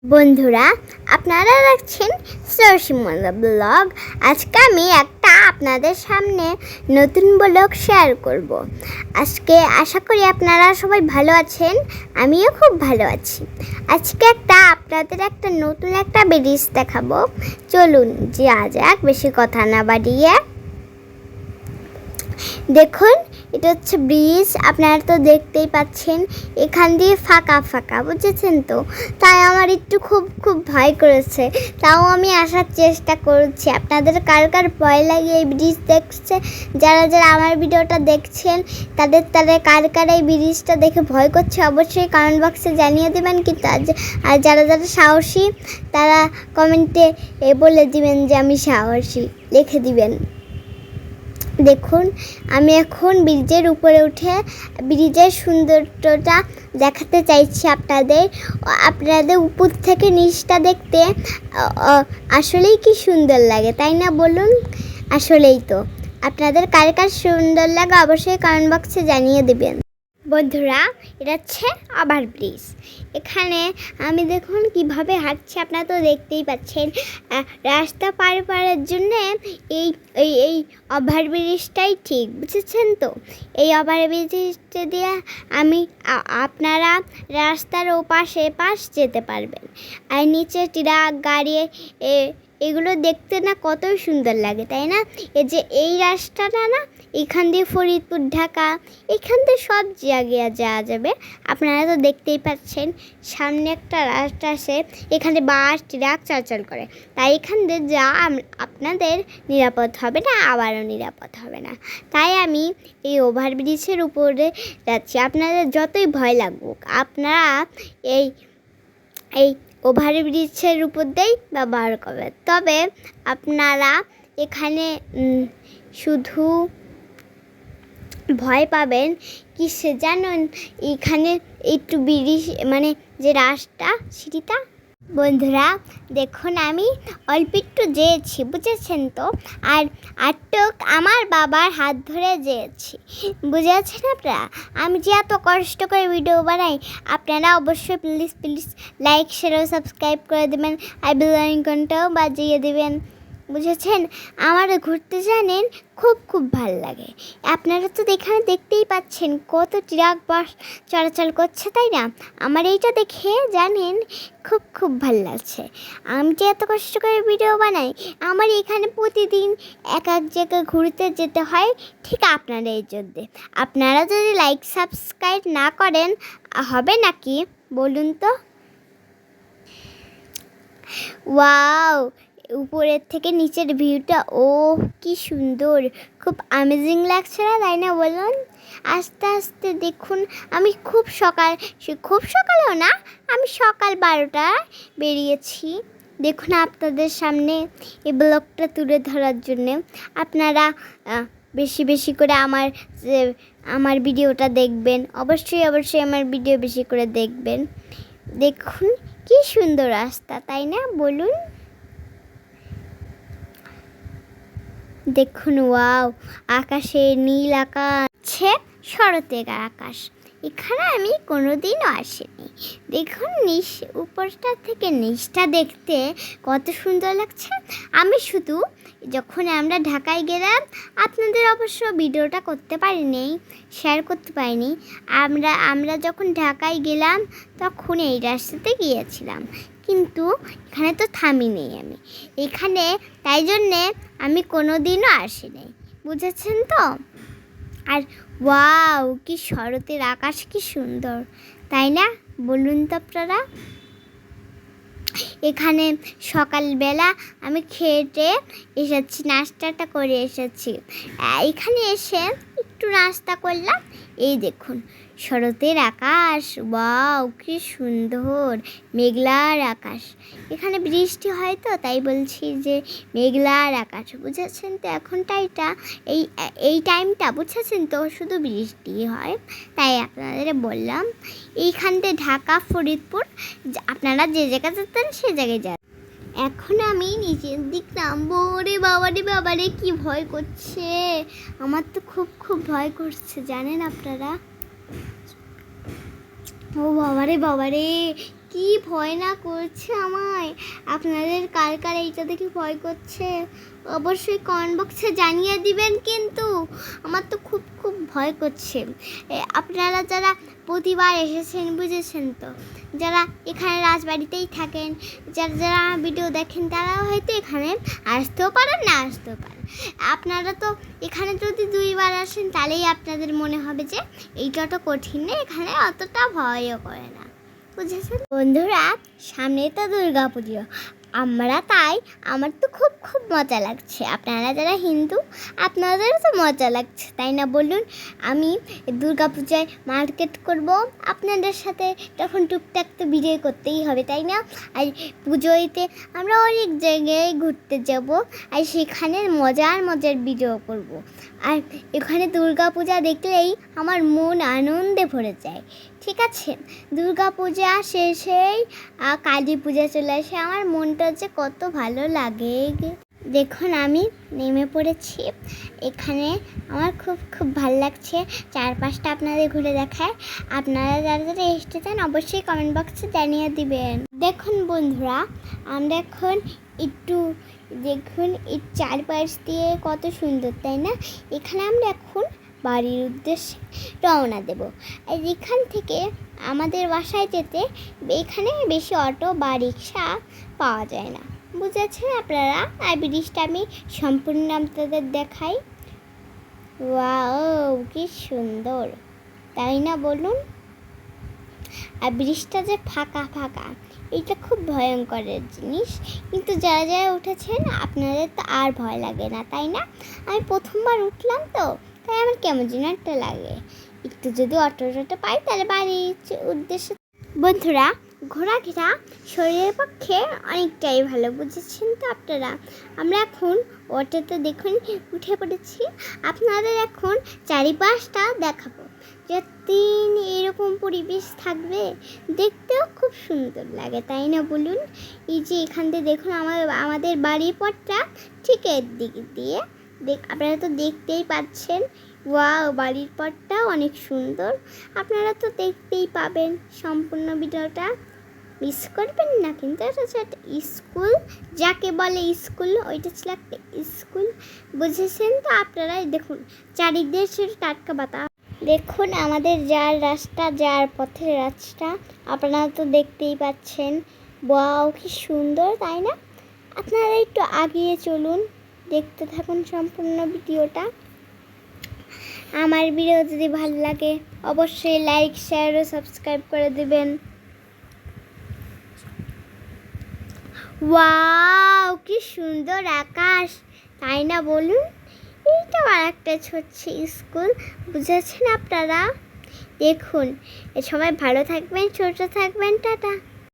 বন্ধুরা, আপনারা দেখছেন সরসিমলা ব্লগ। আজকে আমি একটা আপনাদের সামনে নতুন ব্লগ শেয়ার করব। আজকে আশা করি আপনারা সবাই ভালো আছেন, আমিও খুব ভালো আছি। আজকে আপনাদের নতুন একটা ব্রিজ দেখাবো। চলুন যা যাক, বেশি কথা না বাড়িয়ে। দেখুন, এটা হচ্ছে ব্রিজ। আপনারা তো দেখতেই পাচ্ছেন, এখান দিয়ে ফাঁকা ফাঁকা, বুঝেছেন তো। তাই আমার একটু খুব ভয় করেছে, তাও আমি আসার চেষ্টা করছি। আপনাদের কার কার ভয় লাগে এই ব্রিজ দেখছে, যারা যারা আমার ভিডিওটা দেখছেন, তাদের কার কার এই ব্রিজটা দেখে ভয় করছে, অবশ্যই কমেন্ট বক্সে জানিয়ে দেবেন। কিন্তু আর যারা যারা সাহসী, তারা কমেন্টে বলে দিবেন যে আমি সাহসী, লিখে দিবেন। দেখুন, আমি এখন ব্রিজের উপরে উঠে ব্রিজের সৌন্দর্যটা দেখাতে চাইছি আপনাদের উপর থেকে নিচটা দেখতে আসলেই কি সুন্দর লাগে, তাই না বলুন? আসলেই তো। আপনাদের কার কার সুন্দর লাগে অবশ্যই কমেন্ট বক্সে জানিয়ে দেবেন। বন্ধুরা, এটা হচ্ছে ওভারব্রিজ। এখানে আমি দেখুন কিভাবে হাঁটছি, আপনারা তো দেখতেই পাচ্ছেন। রাস্তা পারার জন্য এই এই এই ওভারব্রিজটাই ঠিক, বুঝেছেন তো। এই ওভারব্রিজটা দিয়ে আপনারা রাস্তার পাশ যেতে পারবেন। আর নিচে ট্রাক গাড়ি এগুলো দেখতে না কতই সুন্দর লাগে, তাই না? এই রাস্তাটা না, এখান দিয়ে ফরিদপুর, ঢাকা, এখান থেকে সব জায়গায় যাওয়া যাবে। আপনারা তো দেখতেই পাচ্ছেন, সামনে একটা রাস্তা আছে, এখানে বাস ট্রাক চলাচল করে। তাই এখান দিয়ে আপনাদের নিরাপদ হবে না, আবারও নিরাপদ হবে না। তাই আমি এই ওভারব্রিজের উপরে যাচ্ছি। আপনাদের যতই ভয় লাগুক, আপনারা এই ওভারব্রিজের উপর দিয়েই ব্যবহার করবেন। তবে আপনারা এখানে শুধু ভয় পাবেন কিসে জানেন? এখানে একটু ব্রিজ যে রাস্তা, সিঁড়িটা। বন্ধুরা দেখুন, আমি অল্প একটু যেয়েছি, বুঝেছেন তো। আর আমার বাবার হাত ধরে যেয়েছি, বুঝেছেন আপনারা। আমি যে এত কষ্ট করে ভিডিও বানাই, আপনারা অবশ্যই প্লিজ লাইক শেয়ার ও সাবস্ক্রাইব করে দেবেন, আর বেল আইকনটাও বাজিয়ে দেবেন, বুঝেছেন। আমার ঘুরতে জানেন খুব ভালো লাগে। আপনারা তো এখানে দেখতেই পাচ্ছেন কত ট্রাক বাস চলাচল করছে, তাই না? আমার এইটা দেখে জানেন খুব ভালো লাগছে। আমি যে এত কষ্ট করে ভিডিও বানাই, আমার এখানে প্রতিদিন এক জায়গায় ঘুরতে যেতে হয়, ঠিক আপনারা এই জন্যে। আপনারা যদি লাইক সাবস্ক্রাইব না করেন, হবে নাকি বলুন তো? ওয়াও, উপরের থেকে নিচের ভিউটা কি সুন্দর, খুব অ্যামেজিং লাগছে না, তাই না বলুন? আস্তে আস্তে দেখুন, আমি খুব সকালেও না, আমি সকাল 12টায় বেরিয়েছি। দেখুন, আপনাদের সামনে এই ব্লগটা তুলে ধরার জন্যে। আপনারা বেশি করে আমার ভিডিওটা দেখবেন, অবশ্যই আমার ভিডিও বেশি করে দেখবেন। দেখুন কি সুন্দর রাস্তা, তাই না বলুন? দেখুন, ওয়াও, আকাশে নীল আকাশ, শরতের আকাশ। এখানে আমি কোনোদিনও আসিনি। দেখুন, উপরটা থেকে নিচটা দেখতে কত সুন্দর লাগছে। আমি শুধু যখন আমরা ঢাকায় গেলাম, আপনাদের অবশ্য ভিডিওটা করতে পারিনি, শেয়ার করতে পারিনি। আমরা যখন ঢাকায় গেলাম, তখন এই রাস্তাতে গিয়েছিলাম, কিন্তু এখানে তো থামিনি আমি এখানে, তাই জন্যে আমি কোনোদিনও আসিনি, বুঝেছেন তো। আর ওয়াও, কি শরতের আকাশ, কি সুন্দর, তাই না বলুন তো আপনারা? এখানে সকালবেলা আমি খেয়ে এসেছি, নাস্তাটা করে এসেছি। এখানে এসে একটু নাস্তা করলাম। এই দেখুন, শরতের আকাশ, ওয়াও কি সুন্দর, মেঘলার আকাশ। এখানে বৃষ্টি হয় তো, তাই বলছি যে মেঘলার আকাশ, বুঝেছেন তো। এই টাইমটা বুঝেছেন তো, শুধু বৃষ্টি হয়, তাই আপনাদের বললাম। এইখান থেকে ঢাকা, ফরিদপুর, আপনারা যে জায়গায় যেতেন সে জায়গায় যান। এখন আমি নিচের দিক নামবো। রে বাবারে, কি ভয় করছে আমার তো, খুব ভয় করছে, জানেন আপনারা। ও বাবারে, কি ভয় না করছে আমায়। আপনাদের কার কার এইটা দেখে ভয় করছে অবশ্যই কমেন্ট বক্সে জানিয়ে দিবেন। কিন্তু আমার তো খুব খুব ভয় করছে। আপনারা যারা প্রতিবার এসেছেন বুঝেছেন তো, যারা এখানে রাজবাড়িতেই থাকেন, যারা যারা ভিডিও দেখেন তারাও হয়তো এখানে আসতেও পারেন না আসতেও পারেন। আপনারা তো এখানে যদি 2বার আসেন তাহলেই আপনাদের মনে হবে যে এইটা তো কঠিন না, এখানে অতটা ভয়ও করে না, বুঝেছেন বন্ধুরা। সামনে তো দুর্গা পুজো, আমার তো খুব খুব মজা লাগছে। আপনারা যারা হিন্দু আপনাদেরও তো মজা লাগছে, তাই না বলুন? আমি দুর্গা পূজায় মার্কেট করব আপনাদের সাথে, তখন টুকটাক তো ভিডিও করতেই হবে, তাই না? আর পুজোতে আমরা অনেক জায়গায় ঘুরতে যাব, আর সেখানে মজার মজার ভিডিও করব। আর এখানে দুর্গা পূজা দেখলেই আমার মন আনন্দে ভরে যায়। ঠিক আছে, দুর্গা পূজা শেষেই কালী পূজা চলে আসে, আমার মনটা যে কত ভালো লাগে। দেখুন আমি নেমে পড়েছি এখানে, আমার খুব খুব ভালো লাগছে। চারপাশটা আপনাদের ঘুরে দেখায়। আপনারা যারা যারা এসতে চান অবশ্যই কমেন্ট বক্সে জানিয়ে দিবেন। দেখুন বন্ধুরা, আমরা এখন একটু দেখুন এই চারপাশ দিয়ে কত সুন্দর, তাই না? এখানে আমরা এখন বাড়ির উদ্দেশ্যে রওনা দেব। আর এখান থেকে আমাদের বাসায় যেতে এখানে বেশি অটো বা রিক্সা পাওয়া যায় না, বুঝেছেন আপনারা? আর ব্রিজটা আমি সম্পূর্ণ আপনাদের দেখাই। ওয়াও কি সুন্দর, তাই না বলুন? আর ব্রিজটা যে ফাঁকা ফাঁকা, এটা খুব ভয়ঙ্করের জিনিস। কিন্তু যারা যারা উঠেছেন আপনাদের তো আর ভয় লাগে না, তাই না? আমি প্রথমবার উঠলাম তো, তাই আমার কেমন যেন একটা লাগে। একটু যদি অটো পাই তাহলে বাড়ির উদ্দেশ্যে। বন্ধুরা, ঘোরাঘেরা শরীরের পক্ষে অনেকটাই ভালো, বুঝেছেন তো আপনারা? আমরা এখন অটোতে দেখুন উঠে পড়েছি। আপনাদের এখন চারিপাশটা দেখাবো, যতদিন এরকম পরিবেশ থাকবে দেখতেও খুব সুন্দর লাগে, তাই না বলুন? এই যে এখান থেকে দেখুন আমাদের বাড়ির পথটা ঠিক এর দিক দিয়ে আপনারা তো দেখতেই পাচ্ছেন। ওয়াও, বাড়ির পথটা অনেক সুন্দর, আপনারা তো দেখতেই পাবেন। সম্পূর্ণ ভিডিওটা মিস করবেন না কিন্তু। এটা হচ্ছে একটা স্কুল, যাকে বলে স্কুল, ওইটা ছিল একটা স্কুল, বুঝেছেন তো আপনারা? দেখুন চারিদিকে ছিল টাটকা বাতাস। দেখুন আমাদের যার রাস্তা, যার পথের রাস্তা, আপনারা তো দেখতেই পাচ্ছেন। ওয়াও কি সুন্দর, তাই না? আপনারা একটু আগিয়ে চলুন, দেখতে থাকুন সম্পূর্ণ ভিডিওটা। আমার ভিডিও যদি ভালো লাগে অবশ্যই লাইক শেয়ার ও সাবস্ক্রাইব করে দিবেন। ওয়াও কি সুন্দর আকাশ, তাই না বলুন? এইটা আর একটা হচ্ছে স্কুল, বুঝেছেন আপনারা? দেখুন সবাই ভালো থাকবেন, সুস্থ থাকবেন, টাটা।